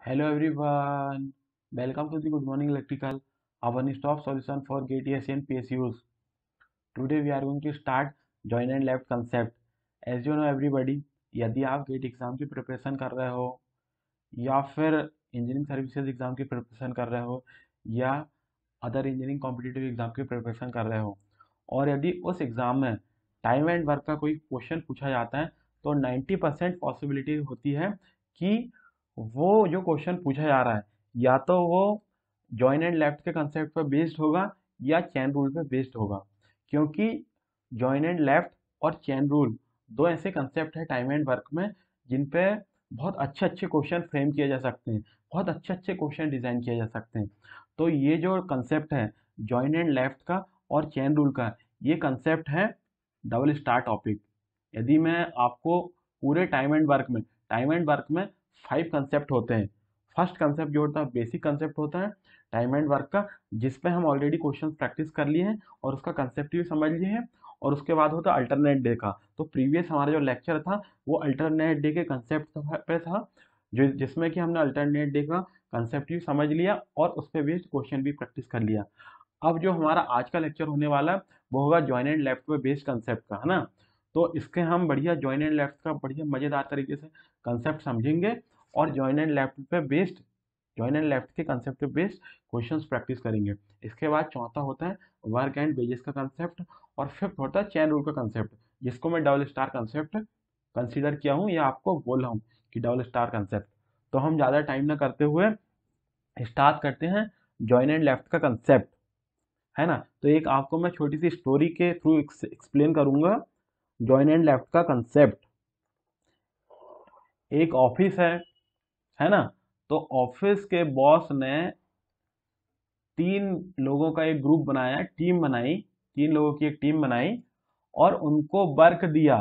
Hello everyone, welcome to the Good Morning Electrical, a one-stop solution for GATE and PSUs. Today we are going to start join and left concept. As you know everybody, यदि आप gate exam की preparation कर रहे हो या फिर engineering services exam की preparation कर रहे हो या अदर इंजीनियरिंग कॉम्पिटिटिव एग्जाम की प्रिपरेशन कर रहे हो और यदि उस एग्जाम में टाइम एंड वर्क का कोई क्वेश्चन पूछा जाता है तो 90% पॉसिबिलिटी होती है कि वो जो क्वेश्चन पूछा जा रहा है या तो वो जॉइन एंड लेफ्ट के कंसेप्ट पर बेस्ड होगा या चैन रूल पे बेस्ड होगा, क्योंकि जॉइन एंड लेफ्ट और चैन रूल दो ऐसे कंसेप्ट है टाइम एंड वर्क में जिन पे बहुत अच्छे अच्छे क्वेश्चन फ्रेम किए जा सकते हैं, बहुत अच्छे अच्छे क्वेश्चन डिजाइन किए जा सकते हैं। तो ये जो कंसेप्ट है जॉइन एंड लेफ्ट का और चैन रूल का, ये कंसेप्ट है डबल स्टार टॉपिक। यदि मैं आपको पूरे टाइम एंड वर्क में 5 कंसेप्ट होते हैं। फर्स्ट कंसेप्ट जो होता है बेसिक कंसेप्ट होता है टाइम एंड वर्क का, जिसपे हम ऑलरेडी क्वेश्चन प्रैक्टिस कर लिए हैं और उसका कंसेप्ट भी समझ लिए हैं। और उसके बाद होता है अल्टरनेट डे का। तो प्रीवियस हमारा जो लेक्चर था वो अल्टरनेट डे के कंसेप्ट पे था, जो जिसमें कि हमने अल्टरनेट डे का कंसेप्ट भी समझ लिया और उस पर बेस्ड क्वेश्चन भी प्रैक्टिस कर लिया। अब जो हमारा आज का लेक्चर होने वाला है वो होगा जॉइन एंड लेफ्ट पे बेस्ड कंसेप्ट का, है ना। तो इसके हम बढ़िया जॉइन एंड लेफ्ट का बढ़िया मज़ेदार तरीके से कंसेप्ट समझेंगे और जॉइन एंड लेफ्ट के कंसेप्ट पे बेस्ड क्वेश्चंस प्रैक्टिस करेंगे। इसके बाद चौथा होता है वर्क एंड वेजेस का कंसेप्ट और फिफ्थ होता है चैन रूल का कंसेप्ट, जिसको मैं डबल स्टार कंसेप्ट कंसीडर किया हूँ या आपको बोला हूँ कि डबल स्टार कंसेप्ट। तो हम ज़्यादा टाइम ना करते हुए स्टार्ट करते हैं जॉइन एंड लेफ्ट का कंसेप्ट, है ना। तो एक आपको मैं छोटी सी स्टोरी के थ्रू एक्सप्लेन करूंगा जॉइन एंड लेफ्ट का कंसेप्ट। एक ऑफिस है ना। तो ऑफिस के बॉस ने 3 लोगों का एक ग्रुप बनाया, टीम बनाई, 3 लोगों की एक टीम बनाई और उनको वर्क दिया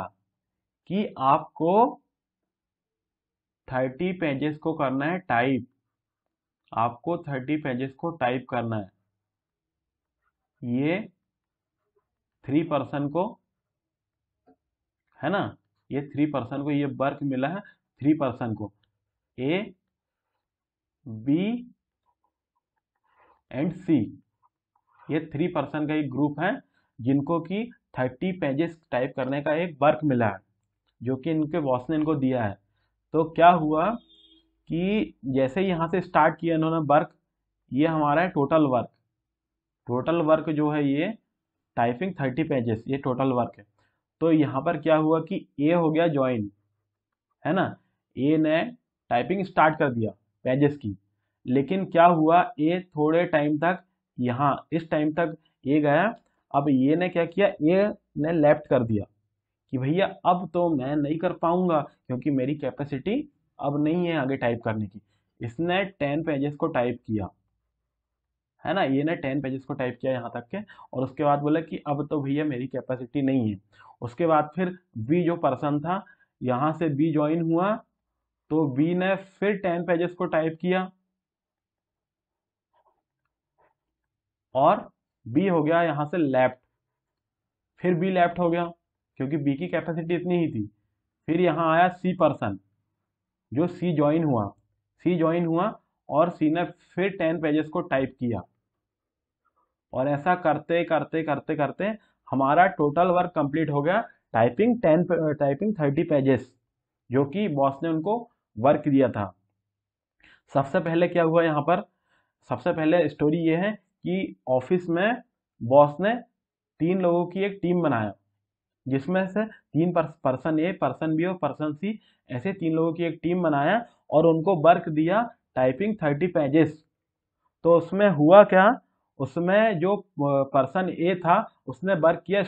कि आपको 30 पेजेस को करना है टाइप, आपको 30 पेजेस को टाइप करना है। ये 3 पर्सन को, है ना, ये 3 पर्सन को ये वर्क मिला है, 3 पर्सन को, ए बी एंड सी। ये 3 पर्सन का एक ग्रुप है जिनको कि 30 पेजेस टाइप करने का एक वर्क मिला है जो कि इनके बॉस ने इनको दिया है। तो क्या हुआ कि जैसे ही यहाँ से स्टार्ट किया इन्होंने वर्क, ये हमारा है टोटल वर्क। टोटल वर्क जो है ये टाइपिंग 30 पेजेस, ये टोटल वर्क है। तो यहाँ पर क्या हुआ कि ए हो गया ज्वाइन, है ना। ए ने टाइपिंग स्टार्ट कर दिया पेजेस की, लेकिन क्या हुआ ए थोड़े टाइम तक, यहाँ इस टाइम तक ए गया। अब ये ने क्या किया, ए ने लेफ्ट कर दिया कि भैया अब तो मैं नहीं कर पाऊंगा क्योंकि मेरी कैपेसिटी अब नहीं है आगे टाइप करने की। इसने 10 पेजेस को टाइप किया, है ना। ये ने 10 पेजेस को टाइप किया यहाँ तक के, और उसके बाद बोला कि अब तो भैया मेरी कैपेसिटी नहीं है। उसके बाद फिर बी जो पर्सन था, यहाँ से बी ज्वाइन हुआ, तो बी ने फिर 10 पेजेस को टाइप किया और बी हो गया यहाँ से लेफ्ट। फिर बी लेफ्ट हो गया क्योंकि बी की कैपेसिटी इतनी ही थी। फिर यहाँ आया सी पर्सन जो सी ज्वाइन हुआ और सी ने फिर 10 पेजेस को टाइप किया। और ऐसा करते करते करते करते हमारा टोटल वर्क कंप्लीट हो गया, टाइपिंग 30 पेजेस, जो कि बॉस ने उनको वर्क दिया था। सबसे पहले क्या हुआ यहाँ पर, सबसे पहले स्टोरी ये है कि ऑफिस में बॉस ने 3 लोगों की एक टीम बनाया, जिसमें से 3 पर्सन ए, पर्सन बी और पर्सन सी, ऐसे 3 लोगों की एक टीम बनाया और उनको वर्क दिया टाइपिंग 30 पेजेस। तो उसमें हुआ क्या, उसमें जो पर्सन ए था उसने वर्क किया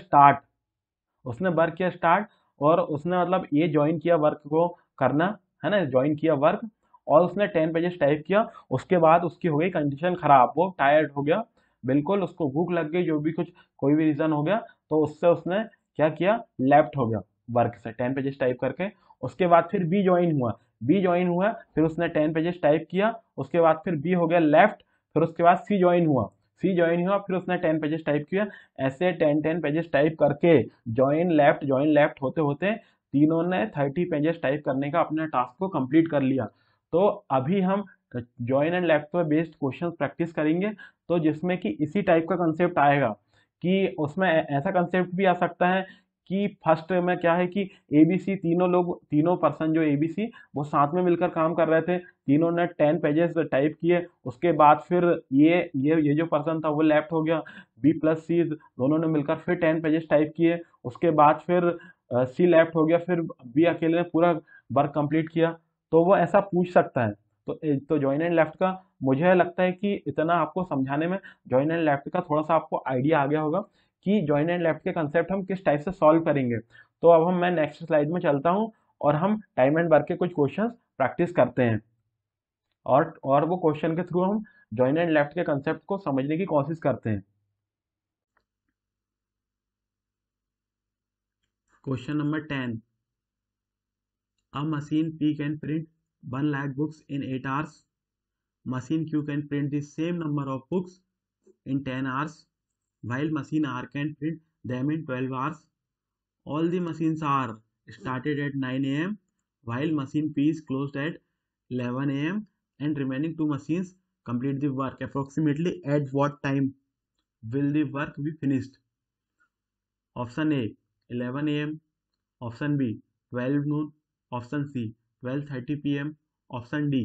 स्टार्ट, और उसने मतलब ये ज्वाइन किया वर्क को करना, है ना, ज्वाइन किया वर्क और उसने 10 पेजेस टाइप किया। उसके बाद उसकी हो गई कंडीशन खराब, वो टायर्ड हो गया बिल्कुल, उसको भूख लग गई, जो भी कुछ कोई भी रीज़न हो गया, तो उससे उसने क्या किया, लेफ्ट हो गया वर्क से 10 पेजेस टाइप करके। उसके बाद फिर बी ज्वाइन हुआ, फिर उसने 10 पेजेस टाइप किया। उसके बाद फिर बी हो गया लेफ्ट, फिर उसके बाद सी ज्वाइन हुआ, फिर उसने 10 पेजेस टाइप किया। ऐसे 10 पेजेस टाइप करके जॉइन लेफ्ट होते होते तीनों ने 30 पेजेस टाइप करने का अपने टास्क को कंप्लीट कर लिया। तो अभी हम जॉइन एंड लेफ्ट पे बेस्ड क्वेश्चन प्रैक्टिस करेंगे, तो जिसमें कि इसी टाइप का कंसेप्ट आएगा कि उसमें ऐसा कंसेप्ट भी आ सकता है कि फर्स्ट में क्या है कि एबीसी तीनों पर्सन जो एबीसी वो साथ में मिलकर काम कर रहे थे, तीनों ने 10 पेजेस टाइप किए। उसके बाद फिर ये जो पर्सन था वो लेफ्ट हो गया, बी प्लस सी दोनों ने मिलकर फिर 10 पेजेस टाइप किए। उसके बाद फिर सी लेफ्ट हो गया, फिर बी अकेले ने पूरा वर्क कंप्लीट किया। तो वो ऐसा पूछ सकता है। तो जॉइन एंड लेफ्ट का मुझे लगता है कि इतना आपको समझाने में जॉइन एंड लेफ्ट का थोड़ा सा आपको आइडिया आ गया होगा कि जॉइन एंड लेफ्ट के कंसेप्ट हम किस टाइप से सॉल्व करेंगे। तो अब मैं नेक्स्ट स्लाइड में चलता हूँ और हम टाइम एंड वर्क के कुछ क्वेश्चंस प्रैक्टिस करते हैं, और वो क्वेश्चन के थ्रू हम जॉइन एंड लेफ्ट के कंसेप्ट को समझने की कोशिश करते हैं। Question number 10, a machine P can print 1 lakh books in 8 hours. Machine Q can print the same number of books in 10 hours, while machine R can print them in 12 hours. All the machines are started at 9 a.m. while machine P is closed at 11 a.m. and remaining two machines complete the work. Approximately at what time will the work be finished? Option A 11 a.m. Option B 12 noon. Option C 12:30 p.m. Option D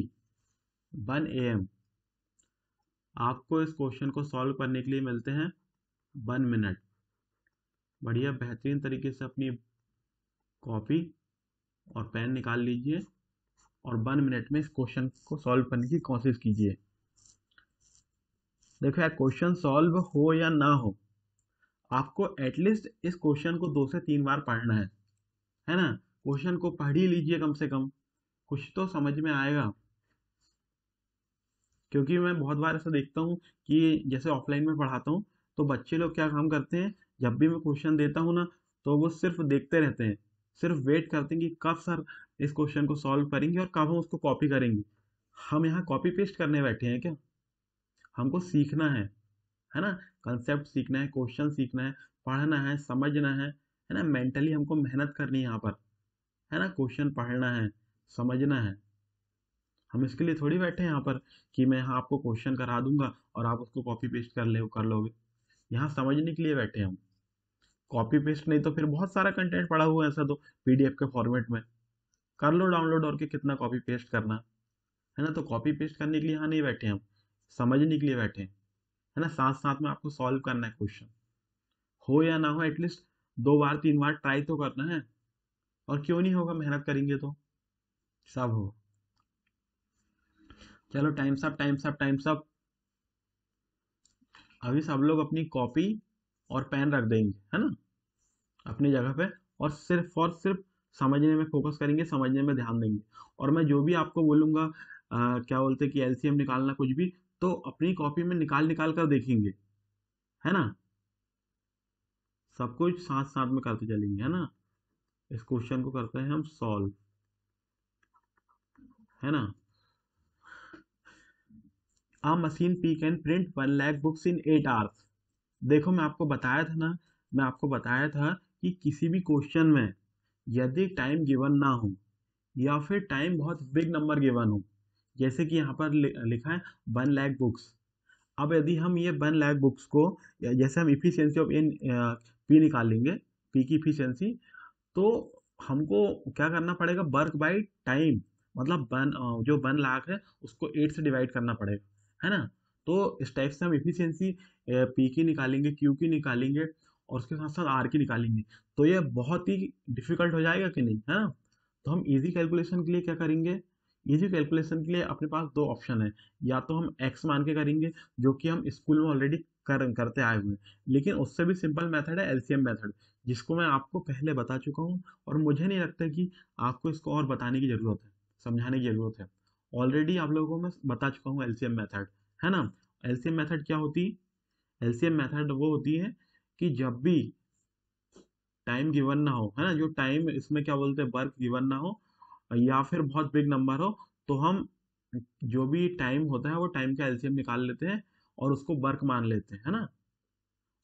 1 a.m. आपको इस question को solve करने के लिए मिलते हैं 1 minute. बढ़िया बेहतरीन तरीके से अपनी कॉपी और पेन निकाल लीजिए और 1 मिनट में इस क्वेश्चन को सॉल्व करने की कोशिश कीजिए। देखो यार, क्वेश्चन सॉल्व हो या ना हो, आपको एटलीस्ट इस क्वेश्चन को 2 से 3 बार पढ़ना है ना। क्वेश्चन को पढ़ ही लीजिए, कम से कम कुछ तो समझ में आएगा। क्योंकि मैं बहुत बार ऐसा देखता हूँ कि जैसे ऑफलाइन में पढ़ाता हूँ तो बच्चे लोग क्या काम करते हैं, जब भी मैं क्वेश्चन देता हूँ ना तो वो सिर्फ देखते रहते हैं, सिर्फ वेट करते हैं कि कब सर इस क्वेश्चन को सॉल्व करेंगे और कब हम उसको कॉपी करेंगे। हम यहाँ कॉपी पेस्ट करने बैठे हैं क्या? हमको सीखना है ना, कंसेप्ट सीखना है, क्वेश्चन सीखना है, पढ़ना है, समझना है ना। मेंटली हमको मेहनत करनी है यहाँ पर, है ना। क्वेश्चन पढ़ना है, समझना है। हम इसके लिए थोड़ी बैठे हैं यहाँ पर कि मैं यहाँ आपको क्वेश्चन करा दूंगा और आप उसको कॉपी पेस्ट कर लोगे। यहाँ समझने के लिए बैठे हैं हम। कॉपी पेस्ट नहीं तो फिर बहुत सारा कंटेंट पड़ा हुआ है ऐसा तो पीडीएफ के फॉर्मेट में, कर लो डाउनलोड, और के कितना कॉपी पेस्ट करना है ना। तो कॉपी पेस्ट करने के लिए यहाँ नहीं बैठे हम, समझने के लिए बैठे हैं, है ना। साथ साथ में आपको सॉल्व करना है क्वेश्चन, हो या ना हो एटलीस्ट 2 बार 3 बार ट्राई तो करना है। और क्यों नहीं होगा, मेहनत करेंगे तो सब हो। चलो times up times up times up. अभी सब लोग अपनी कॉपी और पेन रख देंगे, है ना, अपनी जगह पे, और सिर्फ समझने में फोकस करेंगे, समझने में ध्यान देंगे। और मैं जो भी आपको बोलूंगा, क्या बोलते हैं कि एलसीएम निकालना कुछ भी, तो अपनी कॉपी में निकाल निकाल कर देखेंगे, है ना। सब कुछ साथ साथ में करते चलेंगे, है ना। इस क्वेश्चन को करते हैं हम सॉल्व, है ना। A machine P can print 1 lakh books in 8 hours. देखो मैं आपको बताया था ना, मैं आपको बताया था कि किसी भी क्वेश्चन में यदि टाइम गिवन ना हो या फिर टाइम बहुत बिग नंबर गिवन हो, जैसे कि यहाँ पर लिखा है 1 लाख बुक्स। अब यदि हम ये 1 लाख बुक्स को, जैसे हम इफिशियंसी ऑफ इन पी निकालेंगे, पी की इफिशियंसी, तो हमको क्या करना पड़ेगा, वर्क बाय टाइम। मतलब जो 1 लाख है उसको 8 से डिवाइड करना पड़ेगा, है ना। तो इस टाइप से हम इफिशियंसी पी की निकालेंगे, क्यू की निकालेंगे, और उसके साथ साथ आर की निकालेंगे। तो ये बहुत ही डिफिकल्ट हो जाएगा कि नहीं, है ना। तो हम इजी कैलकुलेशन के लिए क्या करेंगे, इजी कैलकुलेशन के लिए अपने पास 2 ऑप्शन है। या तो हम एक्स मान के करेंगे, जो कि हम स्कूल में ऑलरेडी करते आए हुए हैं, लेकिन उससे भी सिंपल मेथड है एलसीएम मेथड, जिसको मैं आपको पहले बता चुका हूँ। और मुझे नहीं लगता कि आपको इसको और बताने की ज़रूरत है, समझाने की ज़रूरत है। ऑलरेडी आप लोगों को मैं बता चुका हूँ एलसीएम मेथड, है ना। एलसीएम मेथड क्या होती है? एलसीएम मेथड वो होती है कि जब भी टाइम गिवन ना हो, है ना, जो टाइम इसमें क्या बोलते हैं वर्क गिवन ना हो या फिर बहुत बिग नंबर हो, तो हम जो भी टाइम होता है वो टाइम का एलसीएम निकाल लेते हैं और उसको वर्क मान लेते हैं, है ना।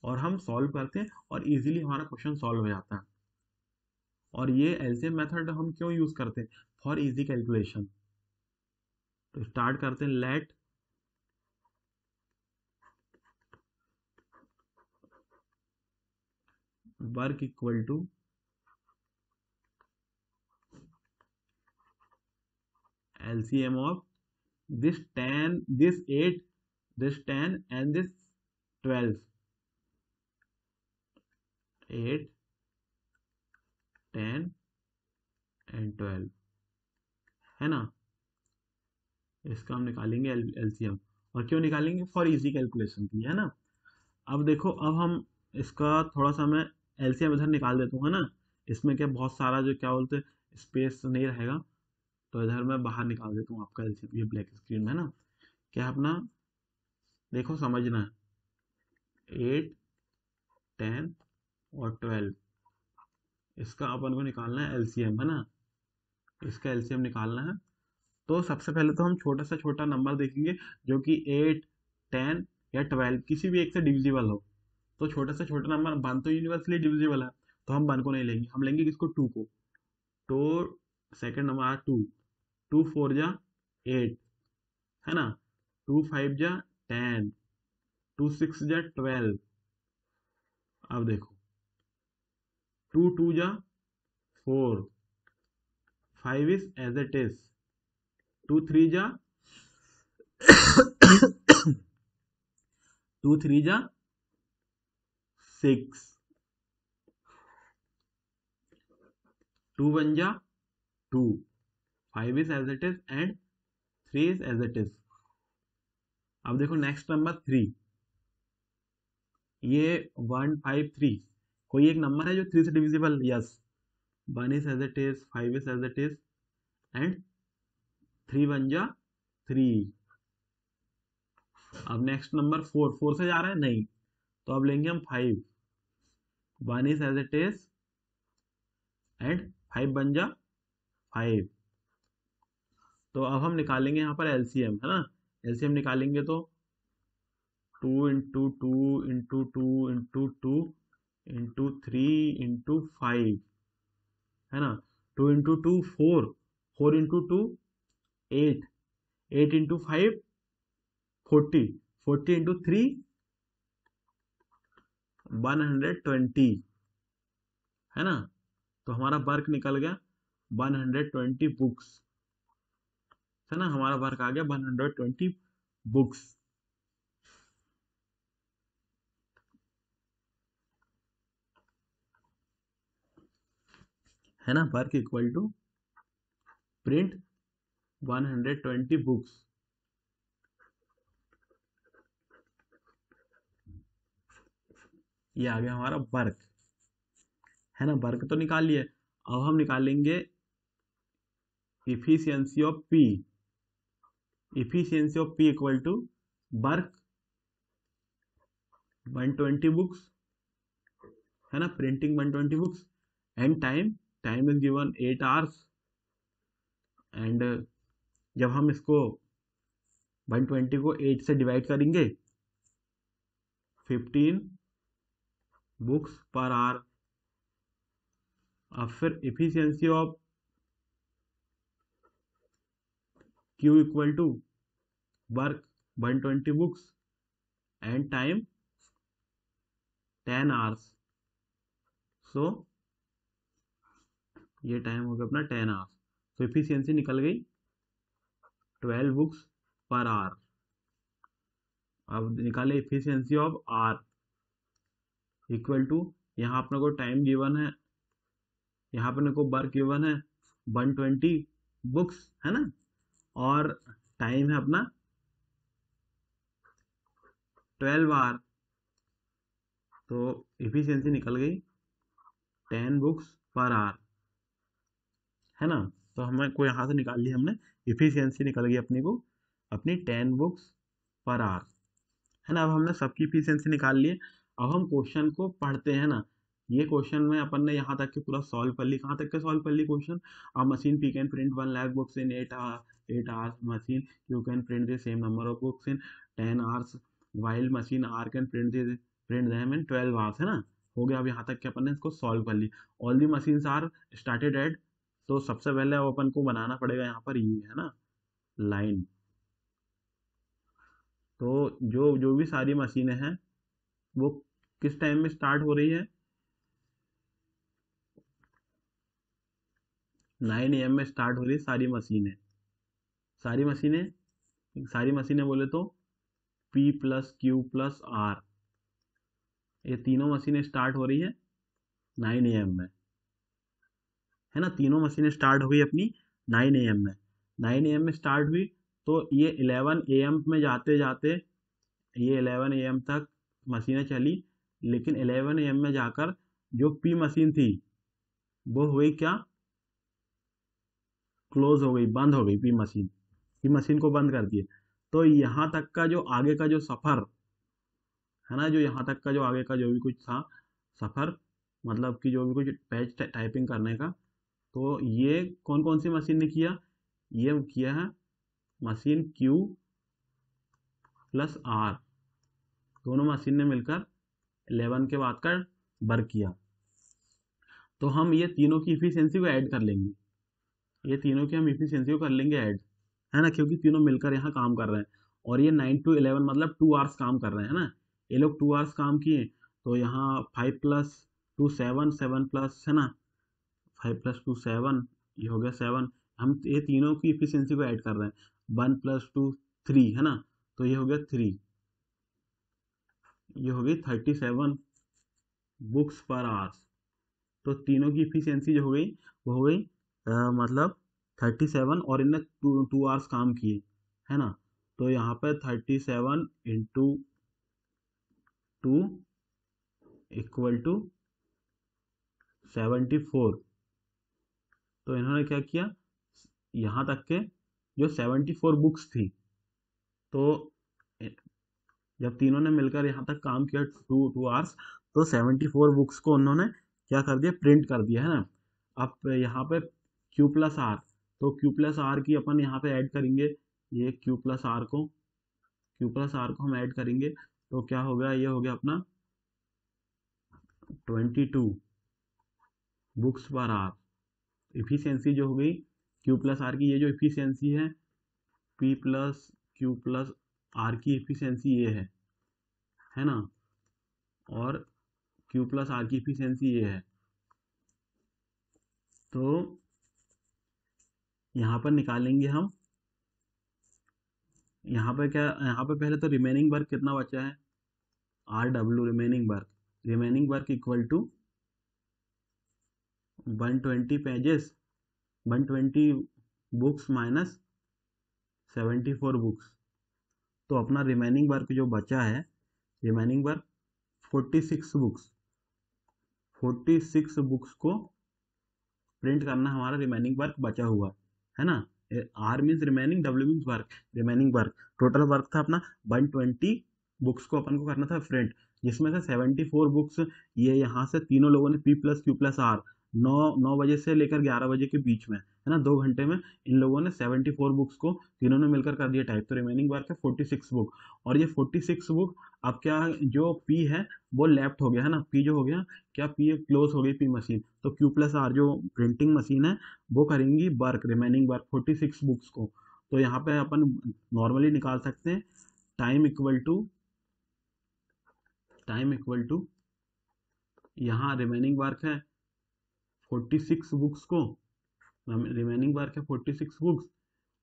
और हम सॉल्व करते हैं और इजीली हमारा क्वेश्चन सॉल्व हो जाता है। और ये एलसीएम मेथड हम क्यों यूज करते हैं? फॉर इजी कैलकुलेशन, तो स्टार्ट करते हैं, let work equal to LCM of this 10, this 8, this 10 and this 12. 8, 10 and 12 है ना। इसका हम निकालेंगे LCM। और क्यों निकालेंगे? फॉर इजी कैलकुलेशन के लिए, है ना। अब देखो, अब हम इसका थोड़ा सा मैं LCM इधर निकाल देता हूँ, है ना। इसमें क्या बहुत सारा जो क्या बोलते हैं स्पेस नहीं रहेगा, तो इधर मैं बाहर निकाल देता हूँ आपका LCM। ये ब्लैक स्क्रीन में, है ना। क्या अपना देखो समझना है, 8, 10 और 12, इसका अपन को निकालना है LCM, है ना। इसका LCM निकालना है। तो सबसे पहले तो हम छोटा से छोटा नंबर देखेंगे जो कि 8, 10 या 12 किसी भी एक से डिविजिबल हो। तो छोटे से छोटा नंबर 1 तो यूनिवर्सली डिविजिबल है, तो हम 1 को नहीं लेंगे, हम लेंगे किसको? 2 को। तो सेकंड नंबर आ 2, 2 4 जा 8, है ना। 2 5 जा 10, 2 6 जा 12। अब देखो 2 2 जा 4, 5 is as it is, 2 3 जा 2 3 जा 6, 2 1 जा 2, 5 is as it is and 3 is as it is। अब देखो नेक्स्ट नंबर 3, ये 1 5 3, कोई एक नंबर है जो 3 से divisible? Yes. 1 is as it is, 5 is as it is and 3 1 जा 3। अब नेक्स्ट नंबर 4, 4 से जा रहा है नहीं, तो अब लेंगे हम 5, 1 is as it is and 5 1 जा 5। तो अब हम निकालेंगे यहाँ पर LCM, है ना। LCM निकालेंगे तो 2 into 2 into 2 into 2 into 3 into 5, है ना। 2 इंटू 2 4, 4 इंटू 2 8, 8 इंटू 5 40, 40 इंटू 3 120, है ना। तो हमारा वर्क निकल गया 120 बुक्स, है ना। हमारा वर्क आ गया 120 बुक्स। है ना। Work equal to print 120 books. ये आ गया हमारा वर्क, है ना। वर्क तो निकाल लिए। अब हम निकालेंगे efficiency of P. Efficiency of P equal to work 120 books, है ना। Printing 120 books and time, time is given 8 hours. And जब हम इसको 120 को 8 से डिवाइड करेंगे, 15 बुक्स पर आवर। अब फिर efficiency of Q equal to work 120 books and time 10 hours. So ये टाइम हो गया अपना 10 आवर्स। तो इफिशियंसी निकल गई 12 बुक्स पर आवर। अब निकाले efficiency of R equal to, यहाँ अपने को टाइम गिवन है, यहाँ अपने को वर्क गिवन है 120 बुक्स, है ना। और टाइम है अपना 12 आवर। तो इफिशियंसी निकल गई 10 बुक्स पर आवर, है ना। तो हमें को यहाँ से निकाल ली हमने, इफिशियंसी निकल गई अपनी को अपनी 10 बुक्स पर आवर, है ना। अब हमने सबकी इफिशियंसी निकाल ली। अब हम क्वेश्चन को पढ़ते हैं ना। ये क्वेश्चन में अपन ने यहाँ तक के पूरा सॉल्व कर ली। कहाँ तक के सॉल्व कर ली question? A machine P can print 1 lakh books in 8 hours, machine U can print the same number of books in 10 hours, while machine R can print them in 12 hours, है ना। हो गया। अब यहाँ तक के अपन ने इसको सॉल्व कर ली। All the machines are started at, तो सबसे पहले अपन को बनाना पड़ेगा यहाँ पर ये, है ना, लाइन। तो जो जो भी सारी मशीनें हैं वो किस टाइम में स्टार्ट हो रही है, 9 AM में स्टार्ट हो रही है सारी मशीनें। सारी मशीनें सारी मशीनें बोले तो P plus Q plus R, ये तीनों मशीनें स्टार्ट हो रही है 9 AM में, है ना। तीनों मशीनें स्टार्ट हो गई अपनी 9 AM में। 9 AM में स्टार्ट हुई तो ये 11 AM में जाते जाते ये 11 AM तक मशीनें चली, लेकिन 11 AM में जाकर जो पी मशीन थी वो हुई क्या, क्लोज हो गई, बंद हो गई। पी मशीन को बंद कर दिए। तो यहाँ तक का जो आगे का जो सफ़र है ना, जो यहाँ तक का जो आगे का जो भी कुछ था सफ़र, मतलब कि जो भी कुछ पेज टाइपिंग करने का, तो ये कौन कौन सी मशीन ने किया, ये किया है मशीन क्यू प्लस आर, दोनों मशीन ने मिलकर 11 के बाद का वर्क किया। तो हम ये तीनों की इफिशियंसी को ऐड कर लेंगे, ये तीनों की हम इफिशियंसी को कर लेंगे ऐड, है ना, क्योंकि तीनों मिलकर यहाँ काम कर रहे हैं। और ये 9 to 11 मतलब 2 आवर्स काम कर रहे हैं, है ना। ये लोग 2 आवर्स काम किए, तो यहाँ 5 + 2 7, 7 प्लस, है ना, 5 + 2 7, ये हो गया 7। हम ये तीनों की इफिशियंसी को ऐड कर रहे हैं, 1 + 2 3, है ना, तो ये हो गया 3, ये हो गई 37 बुक्स पर आवर्स। तो तीनों की इफिशियंसी जो हो गई वो हो गई मतलब 37, और इनने 2 आवर्स काम किए, है ना। तो यहाँ पे 37 × 2 = 74। तो इन्होंने क्या किया, यहाँ तक के जो 74 बुक्स थी, तो जब तीनों ने मिलकर यहाँ तक काम किया 2 आवर्स, तो 74 बुक्स को उन्होंने क्या कर दिया, प्रिंट कर दिया, है ना। अब यहाँ पे Q प्लस आर, तो Q प्लस आर की अपन यहाँ पे ऐड करेंगे, ये Q प्लस आर को हम ऐड करेंगे, तो क्या हो गया, ये हो गया अपना 22 बुक्स पर आवर। इफिशियंसी जो हो गई Q प्लस आर की, ये जो इफिशियंसी है P plus Q plus R की इफिशियंसी ये है ना, और Q प्लस आर की इफिशियंसी ये है। तो यहाँ पर निकालेंगे हम, यहाँ पर क्या, यहाँ पर पहले तो रिमेनिंग वर्क कितना बचा है, RW remaining work equal to 120 pages, 120 books minus 74 books. तो अपना रिमेनिंग वर्क जो बचा है, रिमेनिंग वर्क 46 बुक्स, 46 बुक्स को प्रिंट करना हमारा रिमेनिंग वर्क बचा हुआ है ना। R means remaining, W means work, remaining work. Total work था अपना 120 बुक्स को अपन को करना था प्रिंट, जिसमें से 74 बुक्स ये यहाँ से तीनों लोगों ने P plus Q plus R 9 बजे से लेकर 11 बजे के बीच में, है ना, 2 घंटे में इन लोगों ने 74 बुक्स को तीनों ने मिलकर कर दिया टाइप। तो रिमेनिंग वर्क है 46 बुक, और ये 46 बुक अब क्या, जो P है वो लेफ्ट हो गया, है ना, P जो हो गया, क्या P क्लोज हो गई P मशीन, तो Q प्लस आर जो प्रिंटिंग मशीन है वो करेंगी वर्क, रिमेनिंग वर्क 46 बुक्स को। तो यहाँ पे अपन नॉर्मली निकाल सकते हैं टाइम इक्वल टू यहाँ रिमेनिंग वर्क है 46 बुक्स को, रिमेनिंग वर्क है 46 बुक्स,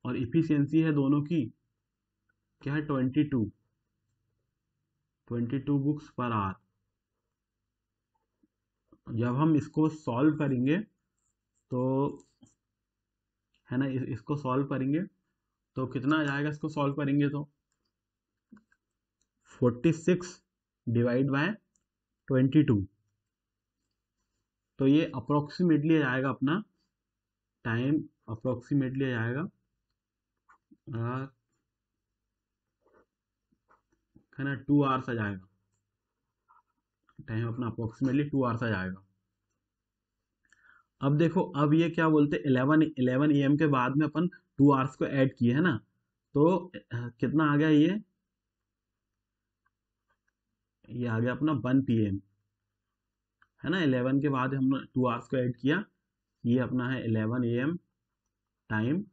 और इफिशियंसी है दोनों की क्या है 22 बुक्स पर आवर। जब हम इसको सॉल्व करेंगे तो, है ना, इसको सॉल्व करेंगे तो कितना आ जाएगा, इसको सॉल्व करेंगे तो 46 डिवाइड बाय 22, तो ये अप्रोक्सीमेटली आ जाएगा अपना टाइम, अप्रोक्सीमेटली आ जाएगा है ना 2 आवर्स आ जाएगा, टाइम अपना अप्रोक्सीमेटली 2 आवर्स आ जाएगा। अब देखो, अब ये क्या बोलते, 11 AM के बाद में अपन 2 आवर्स को ऐड किए, है ना, तो कितना आ गया, ये आ गया अपना 1 PM, है ना। 11 के बाद हमने 2 आवर्स को ऐड किया, ये अपना है 11 AM टाइम,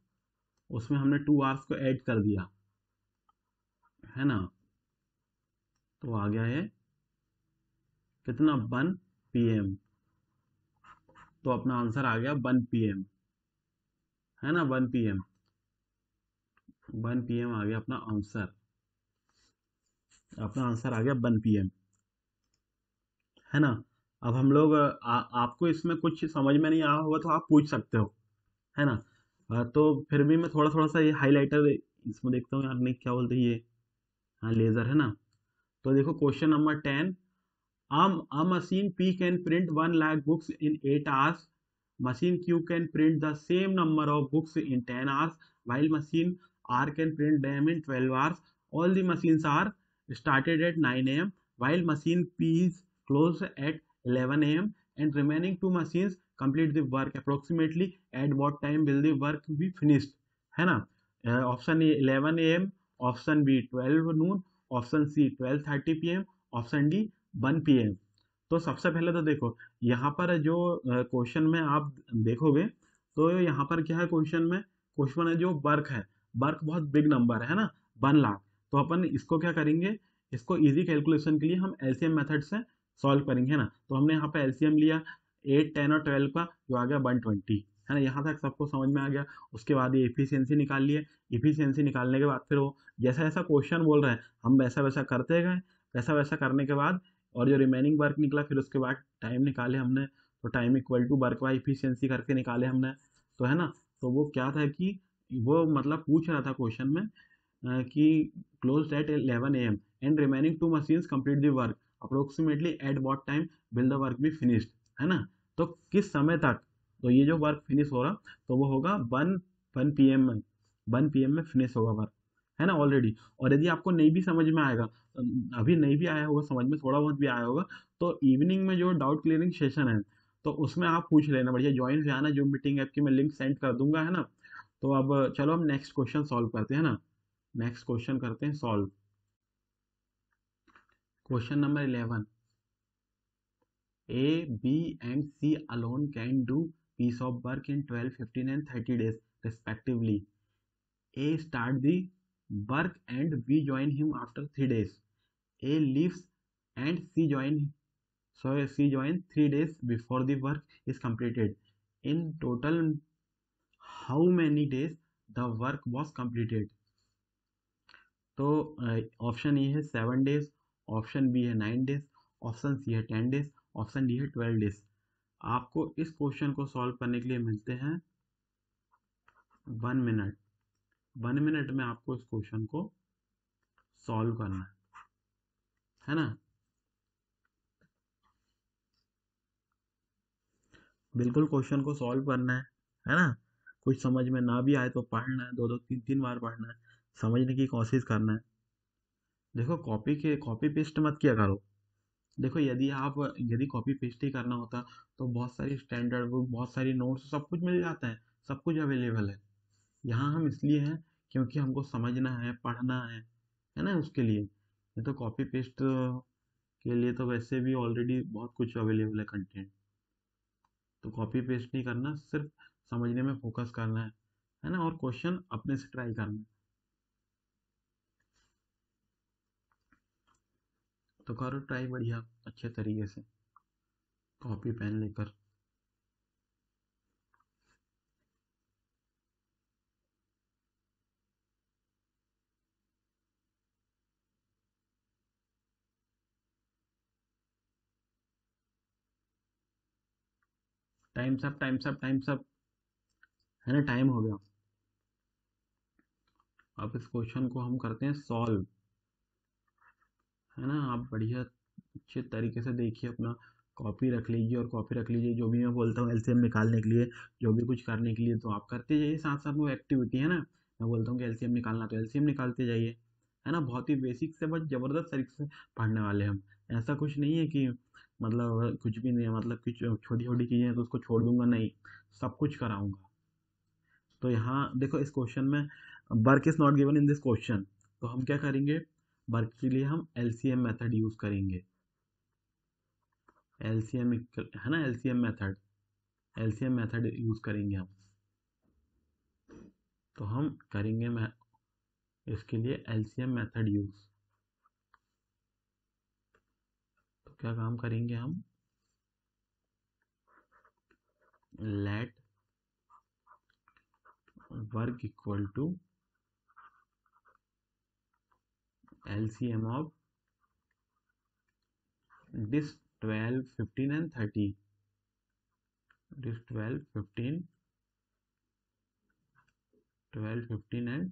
उसमें हमने 2 आवर्स को ऐड कर दिया, है ना। तो आ गया है कितना 1 PM। तो अपना आंसर आ गया 1 PM, है ना 1 PM। 1 PM आ गया अपना आंसर। अपना आंसर आ गया 1 PM, है ना। अब हम लोग आपको इसमें कुछ समझ में नहीं आया होगा तो आप पूछ सकते हो, है ना। तो फिर भी मैं थोड़ा थोड़ा सा ये हाईलाइटर इसमें देखता हूँ यार, नहीं क्या बोलते हैं ये, हाँ लेजर, है ना। तो देखो question number 10, a machine P can print 1 lakh books in 8 hours. Machine Q can print the same number of books in 10 hours, while machine R can print them in 12 hours. All the machines are started at 9 a.m., while machine P is closed at 11 a.m., and remaining two machines complete the work approximately at what time will the work be finished, है ना। Option A 11 a.m., option B 12 noon, option C 12:30 p.m., option D 1 PM। तो सबसे पहले तो देखो यहाँ पर जो क्वेश्चन में आप देखोगे, तो यहाँ पर क्या है क्वेश्चन में, क्वेश्चन है जो वर्क है, वर्क बहुत बिग नंबर है ना, 1 लाख। तो अपन इसको क्या करेंगे, इसको इजी कैलकुलेशन के लिए हम एलसीएम मेथड से सॉल्व करेंगे, है ना। तो हमने यहाँ पे एलसीएम लिया 8, 10 और 12 का, जो आ गया 120, है ना। यहाँ तक सबको समझ में आ गया। उसके बाद ये इफिशियंसी निकाल लिए। इफिशियंसी निकालने के बाद फिर वो जैसा जैसा क्वेश्चन बोल रहे हैं हम वैसा वैसा करते गए। वैसा वैसा करने के बाद और जो रिमेनिंग वर्क निकला, फिर उसके बाद टाइम निकाले हमने। तो time equal to work by efficiency करके निकाले हमने, तो है ना। तो वो क्या था कि वो मतलब पूछ रहा था क्वेश्चन में कि close eight 11 a.m. And remaining to machines complete the work approximately at what time will the work be finished, है ना। तो किस समय तक, तो ये जो वर्क फिनिश हो रहा, तो वो होगा 1 PM में, 1 PM में फिनिश होगा वर्क, है ना ऑलरेडी। और यदि आपको नहीं भी समझ में आएगा, अभी नहीं भी आया होगा समझ में, थोड़ा बहुत भी आया होगा, तो इवनिंग में जो डाउट क्लियरिंग सेशन है, तो उसमें आप पूछ लेना, बढ़िया ज्वाइन हो जाना। जो मीटिंग ऐप की मैं लिंक सेंड कर दूंगा, है ना। तो अब चलो हम नेक्स्ट क्वेश्चन सॉल्व करते हैं ना। नेक्स्ट क्वेश्चन करते हैं solve. Question number 11, A, B and C alone can do piece of work in 12, 15 and 30 days respectively. A start the work and B join him after 3 days. A leaves and C join 3 days before the work is completed. In total, how many days the work was completed? तो option A है 7 days, option B है 9 days, option C है 10 days, option D है 12 days. आपको इस question को solve करने के लिए मिलते हैं 1 मिनट। 1 मिनट में आपको इस क्वेश्चन को सॉल्व करना है ना। बिल्कुल क्वेश्चन को सॉल्व करना है ना। कुछ समझ में ना भी आए तो पढ़ना है, 2-2 3-3 बार पढ़ना है, समझने की कोशिश करना है। देखो कॉपी पेस्ट मत किया करो। देखो यदि कॉपी पेस्ट ही करना होता तो बहुत सारी स्टैंडर्ड बुक, बहुत सारी नोट्स, सब कुछ मिल जाता है, सब कुछ अवेलेबल है। यहाँ हम इसलिए हैं क्योंकि हमको समझना है, पढ़ना है ना, उसके लिए। ये तो कॉपी पेस्ट के लिए तो वैसे भी ऑलरेडी बहुत कुछ अवेलेबल है कंटेंट। तो कॉपी पेस्ट नहीं करना, सिर्फ समझने में फोकस करना है ना, और क्वेश्चन अपने से ट्राई करना है। तो करो ट्राई बढ़िया अच्छे तरीके से, कॉपी पेन लेकर। Times up, times up, times up, है ना, टाइम हो गया। अब इस क्वेश्चन को हम करते हैं सॉल्व, है ना। आप बढ़िया अच्छे तरीके से देखिए, अपना कॉपी रख लीजिए और कॉपी रख लीजिए। जो भी मैं बोलता हूँ एलसीएम निकालने के लिए, जो भी कुछ करने के लिए, तो आप करते जाइए साथ साथ वो एक्टिविटी, है ना। मैं बोलता हूँ कि एलसीएम निकालना, तो एलसीएम निकालते जाइए, है ना। बहुत ही बेसिक से बस ज़बरदस्त तरीके से पढ़ने वाले हम। ऐसा कुछ नहीं है कि मतलब कुछ भी नहीं है, मतलब कुछ छोटी छोटी चीज़ें हैं तो उसको छोड़ दूंगा, नहीं, सब कुछ कराऊंगा। तो यहाँ देखो इस क्वेश्चन में work is not given in this question, तो हम क्या करेंगे, वर्क के लिए हम एलसीएम मेथड यूज करेंगे। एलसीएम है ना, एलसीएम मेथड यूज करेंगे हम। तो हम करेंगे मैं इसके लिए एलसीएम मेथड यूज। क्या काम करेंगे हम, let work equal to LCM of this 12, 15 and 30, this 12, 15 and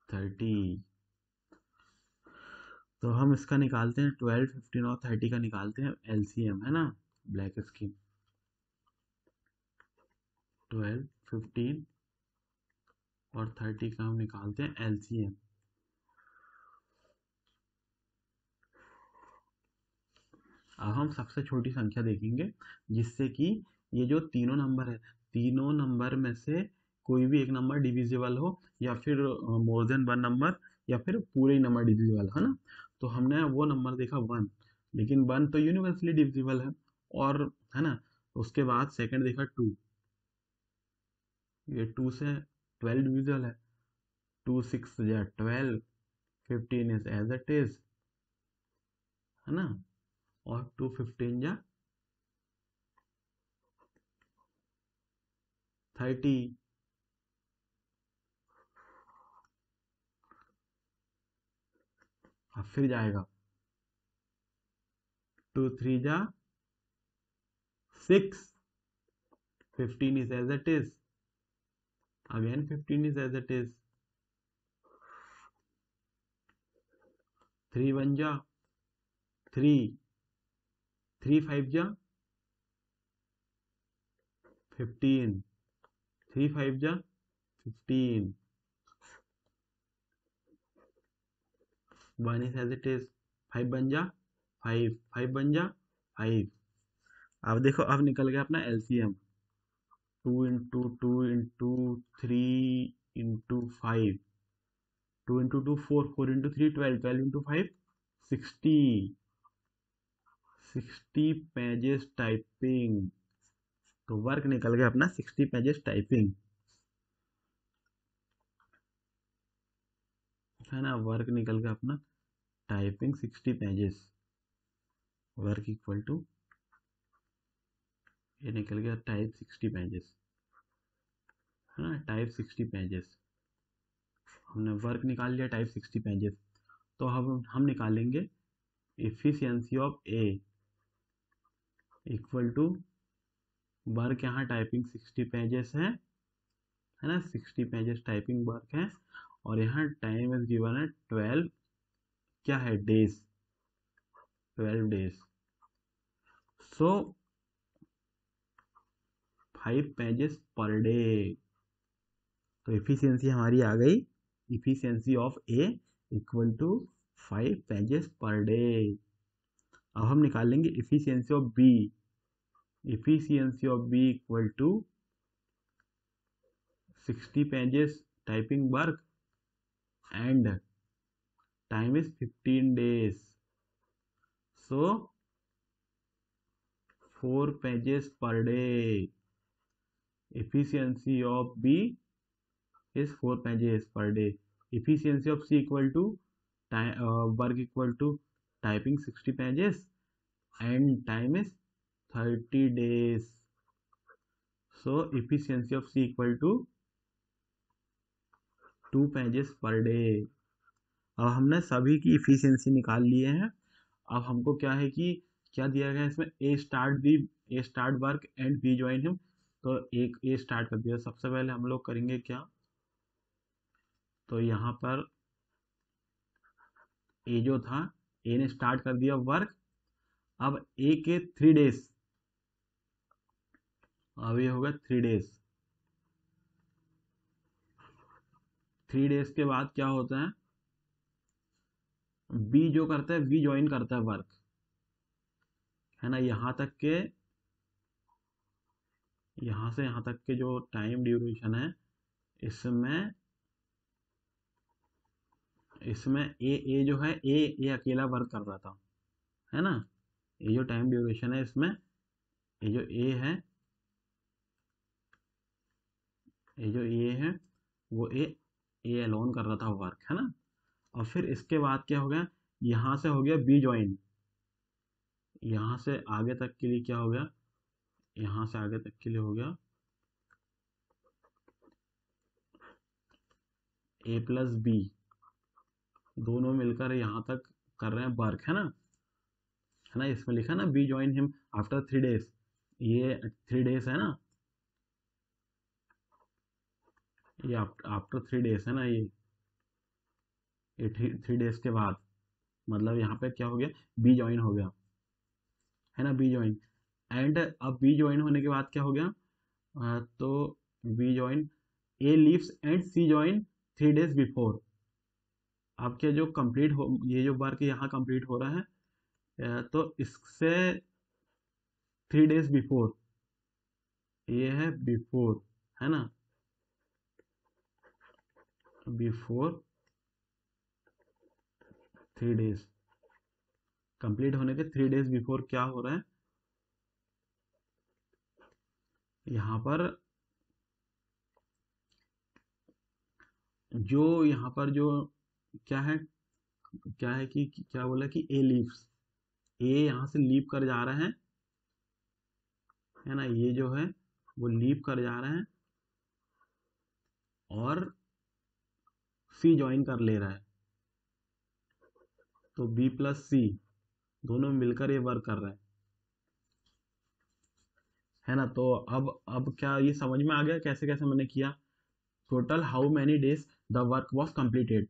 30। तो हम इसका निकालते हैं, 12, 15 और 30 का निकालते हैं LCM, है ना, ब्लैक स्किन। 12, 15 और 30 का हम निकालते हैं LCM। अब हम सबसे छोटी संख्या देखेंगे, जिससे कि ये जो तीनों नंबर है, तीनों नंबर में से कोई भी एक नंबर डिविजिबल हो, या फिर मोर देन वन नंबर, या फिर पूरे ही नंबर डिविजिबल, है ना। तो हमने वो नंबर देखा 1, लेकिन 1 तो यूनिवर्सली डिविजिबल है, और है ना। उसके बाद सेकंड देखा 2, ये 2 से 12 डिविजिबल है, 2 6 या 12, 15 इज एज इट इज, है ना, और 2 15 या 30। अब फिर जाएगा 2 3 जा 6, 15 is as it is, again 15 is as it is, 3 1 जा 3, 3 5 जा 15, 3 5 जा 15, 1 is as it is, 5 बन जा 5, 5 बन जा 5। अब देखो, अब निकल गया अपना LCM, 2 into 2 into 3 into 5, 2 into 2 4, 4 into 3 12, 12 into 5 60, 60 pages typing. तो वर्क निकल गया अपना 60 पेजेस टाइपिंग, है ना, वर्क निकल गया अपना typing 60 pages. Work equal to, ये निकल गया टाइप 60 पेजेस, है ना, टाइप 60 पेजेस। हमने वर्क निकाल लिया टाइप 60 पेजेस। तो हम निकालेंगे efficiency of A equal to work, यहाँ टाइपिंग 60 पेजेस है ना, 60 पेजेस टाइपिंग वर्क है, और यहाँ टाइम इज गिवन है 12, क्या है, days, 12 days. So 5 pages per day. तो एफिशिएंसी हमारी आ गई, efficiency of A equal to 5 pages per day. अब हम निकालेंगे efficiency of B, efficiency of B equal to 60 pages typing work and time is 15 days, so 4 pages per day. Efficiency of B is 4 pages per day. Efficiency of C equal to time, work equal to typing 60 pages and time is 30 days, so efficiency of C equal to 2 pages per day। अब हमने सभी की efficiency निकाल लिए हैं। अब हमको क्या है कि क्या दिया गया है इसमें, A start work and B join him. तो एक ए स्टार्ट कर दिया। सबसे पहले हम लोग करेंगे क्या, तो यहाँ पर ए जो था, ए ने स्टार्ट कर दिया वर्क। अब ए के 3 डेज, अब ये होगा 3 डेज। 3 डेज के बाद क्या होता है, बी जो करता है, बी ज्वाइन करता है वर्क, है ना। यहाँ तक के, यहाँ से यहाँ तक के जो टाइम ड्यूरेशन है, इसमें इसमें ए जो है, ए अकेला वर्क कर रहा था, है ना। ये जो टाइम ड्यूरेशन है इसमें, ये जो ए है, ये जो ए है, वो ए अलोन कर रहा था वर्क, है ना। और फिर इसके बाद क्या हो गया, यहाँ से हो गया बी ज्वाइन, यहाँ से आगे तक के लिए क्या हो गया, यहाँ से आगे तक के लिए हो गया ए प्लस बी, दोनों मिलकर यहाँ तक कर रहे हैं वर्क, है ना, इसमें लिखा ना B join him after 3 days, ये 3 days है ना, ये आफ्टर 3 days है ना, ये 3 days के बाद, मतलब यहाँ पे क्या हो गया, बी ज्वाइन हो गया, है ना, बी ज्वाइन। एंड अब बी ज्वाइन होने के बाद क्या हो गया, तो B join A leaves and C join 3 days before. अब क्या जो कंप्लीट हो, ये जो वर्क यहाँ कंप्लीट हो रहा है, तो इससे 3 days बिफोर, ये है बिफोर, है ना, बिफोर 3 days, कंप्लीट होने के 3 days बिफोर क्या हो रहा है, यहाँ पर यहाँ पर जो क्या है, कि क्या बोला कि ए लीव्स, ए यहाँ से लीव कर जा रहे हैं, है ना, ये जो है वो लीव कर जा रहे हैं और सी ज्वाइन कर ले रहा है, तो बी प्लस सी दोनों मिलकर ये वर्क कर रहे हैं, है ना। तो अब क्या ये समझ में आ गया कैसे कैसे मैंने किया। Total how many days the work was completed,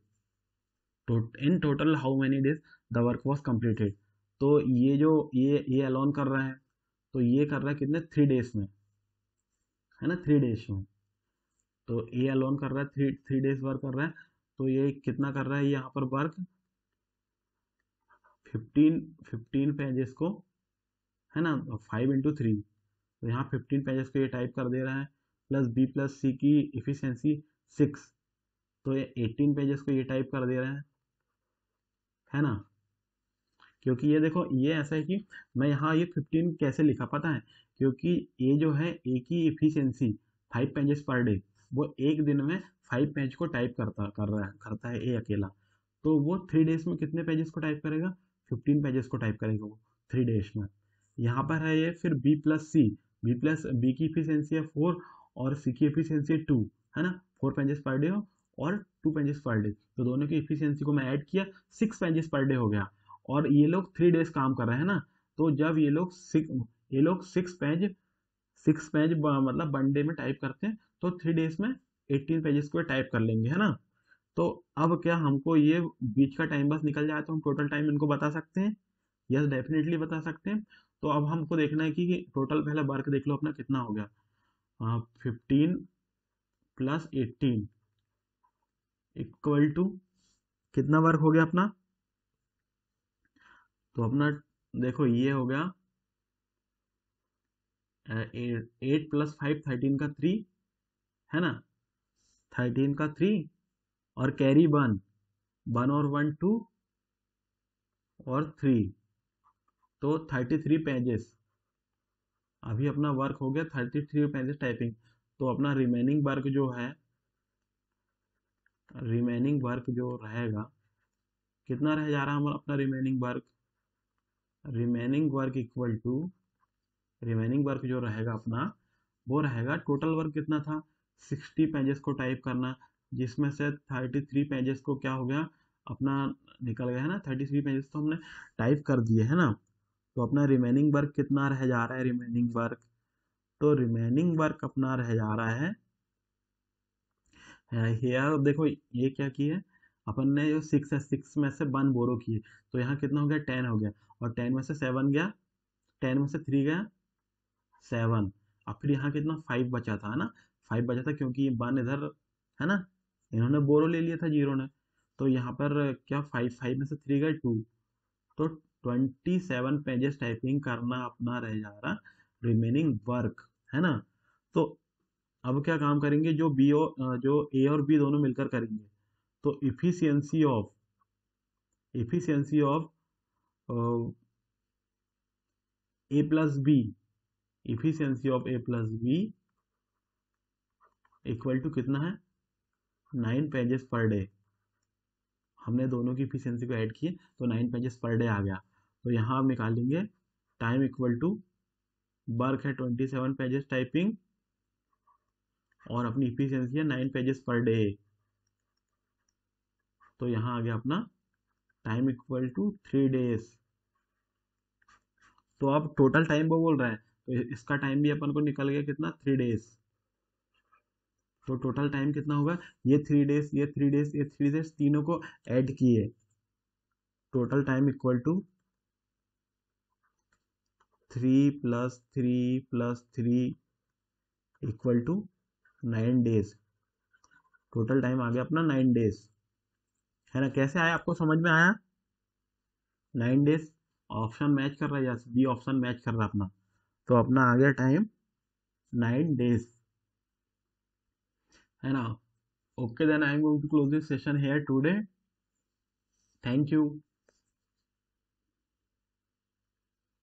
in total how many days the work was completed, तो ये जो ये अलोन कर रहा है, तो ये कर रहा है कितने 3 days में, है ना, 3 days में, तो ए अलोन कर रहा है, थ्री डेज वर्क कर रहा है, तो ये कितना कर रहा है यहाँ पर वर्क, 15 पेजेस को, है ना, 5 × 3, तो यहाँ 15 पेजेस को ये टाइप कर दे रहा है, प्लस बी प्लस सी की इफिशियंसी 6, तो ये 18 पेजेस को ये टाइप कर दे रहे हैं, है ना। क्योंकि ये देखो ये ऐसा है कि मैं यहाँ ये 15 कैसे लिखा पता है, क्योंकि ये जो है ए की इफिशियंसी 5 पेजेस पर डे, वो एक दिन में 5 पेज को टाइप करता है ए अकेला, तो वो 3 days में कितने पेजेस को टाइप करेगा, 15 पेजेस को टाइप करेगा वो 3 days में। यहाँ पर है ये फिर बी प्लस सी, बी की इफिशियंसी है 4 और सी की इफिशियंसी 2, है ना, 4 पेजेस पर डे हो और 2 पेजेस पर डे, तो दोनों की इफिशियंसी को मैं ऐड किया, 6 पेजेस पर डे हो गया, और ये लोग 3 days काम कर रहे हैं ना, तो जब ये लोग 6 पेज मतलब 1 डे में टाइप करते हैं, तो 3 days में 18 पेजेस को टाइप कर लेंगे, है ना। तो अब क्या हमको ये बीच का टाइम बस निकल जाए तो हम टोटल टाइम इनको बता सकते हैं, यस डेफिनेटली बता सकते हैं। तो अब हमको देखना है कि टोटल पहले वर्क देख लो अपना कितना हो गया, 15 प्लस 18 इक्वल टू कितना वर्क हो गया अपना, तो अपना देखो ये हो गया 8 + 5 13 का 3, है ना, 13 का 3 और कैरी 1 और 1 2 और 3, तो 33 पेजेस, अभी अपना वर्क हो गया 33 पेजेस टाइपिंग। तो अपना रिमेनिंग वर्क जो रहेगा, कितना रह जा रहा है हमारा अपना remaining work equal to, remaining work जो रहेगा अपना, वो रहेगा टोटल वर्क कितना था 60 पेजेस को टाइप करना, जिसमें से 33 पेजेस को क्या हो गया अपना निकल गया, है ना, 33 पेजेस तो हमने टाइप कर दिए, है ना। तो अपना रिमेनिंग वर्क कितना रह जा रहा है, रिमेनिंग वर्क अपना रह जा रहा है, यार देखो ये क्या किए अपन ने, जो 6 है 6 में से 1 बोरो किए, तो यहाँ कितना हो गया 10 हो गया, और 10 में से 7 गया, 10 में से 3 गया 7, और फिर यहाँ कितना 5 बचा था, है ना, 5 बचा था क्योंकि 1 इधर, है ना, इन्होंने बोरो ले लिया था जीरो ने, तो यहाँ पर क्या 5 में से 3 गए 2, तो 27 पेजेस टाइपिंग करना अपना रह जा रहा रिमेनिंग वर्क, है ना। तो अब क्या काम करेंगे, जो ए और बी दोनों मिलकर करेंगे, तो efficiency of A plus B, efficiency of A plus B equal to कितना है 9 पेजेस पर डे, हमने दोनों की इफिशियंसी को ऐड किए तो 9 पेजेस पर डे आ गया, तो यहाँ आप निकालेंगे टाइम इक्वल टू वर्क है 27 पेजेस टाइपिंग और अपनी इफिशियंसी है 9 पेजेस पर डे। तो यहाँ आ गया अपना टाइम इक्वल टू 3 डेज। तो अब टोटल टाइम वो बोल रहा है, तो इसका टाइम भी अपन को निकल गया कितना, 3 डेज। तो टोटल टाइम कितना होगा, ये 3 डेज, ये 3 डेज, ये 3 डेज, तीनों को ऐड किए, total time equal to 3 + 3 + 3 equal to 9 days. Total time आ गया अपना 9 डेज, है ना। कैसे आया, आपको समझ में आया? 9 डेज ऑप्शन मैच कर रहा है, यस, बी ऑप्शन मैच कर रहा है अपना। तो अपना आ गया टाइम 9 डेज, है ना। Okay, then I am going to close this session here today. Thank you.